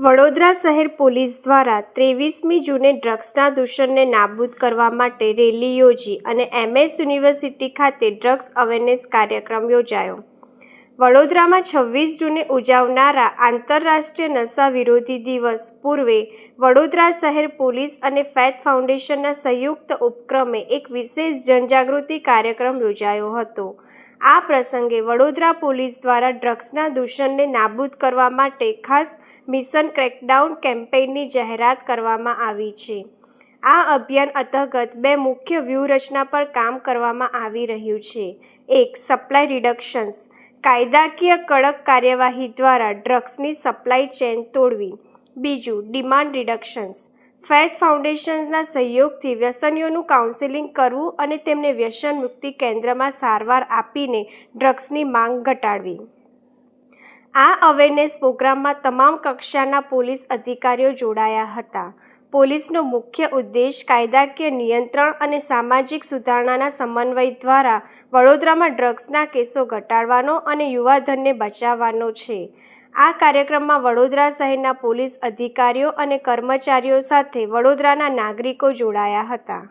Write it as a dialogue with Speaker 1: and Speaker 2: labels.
Speaker 1: વડોદરા શહેર પોલીસ દ્વારા 23મી જૂને ડ્રગ્સના દૂષણને નાબૂદ કરવા માટે રેલી યોજી અને MS યુનિવર્સિટી ખાતે ડ્રગ્સ અવેરનેસ કાર્યક્રમ યોજાયો। વડોદરામાં 26 જૂને ઉજવાનારા આંતરરાષ્ટ્રીય નશા વિરોધી દિવસ પૂર્વે વડોદરા શહેર પોલીસ અને ફેથ ફાઉન્ડેશનના સંયુક્ત ઉપક્રમે એક વિશેષ જનજાગૃતિ કાર્યક્રમ યોજાયો હતો। આ પ્રસંગે વડોદરા પોલીસ દ્વારા ડ્રગ્સના દૂષણને નાબૂદ કરવા માટે ખાસ મિશન ક્રેકડાઉન કેમ્પેઇનની જાહેરાત કરવામાં આવી છે। આ અભિયાન અંતર્ગત બે મુખ્ય વ્યૂહરચના પર કામ કરવામાં આવી રહ્યું છે। એક, સપ્લાય રિડક્શન્સ, કાયદાકીય કડક કાર્યવાહી દ્વારા ડ્રગ્સની સપ્લાય ચેઇન તોડવી। બીજું, ડિમાન્ડ રિડક્શન્સ, ફેથ ફાઉન્ડેશનના સહયોગથી વ્યસનીઓનું કાઉન્સેલિંગ કરવું અને તેમને વ્યસન મુક્તિ કેન્દ્રમાં સારવાર આપીને ડ્રગ્સની માંગ ઘટાડવી। આ અવેરનેસ પ્રોગ્રામમાં તમામ કક્ષાના પોલીસ અધિકારીઓ જોડાયા હતા। પોલીસનો મુખ્ય ઉદ્દેશ કાયદાકીય નિયંત્રણ અને સામાજિક સુધારણાના સમન્વય દ્વારા વડોદરામાં ડ્રગ્સના કેસો ઘટાડવાનો અને યુવાધનને બચાવવાનો છે। આ કાર્યક્રમમાં વડોદરા શહેરના પોલીસ અધિકારીઓ અને કર્મચારીઓ સાથે વડોદરાના નાગરિકો જોડાયા હતા।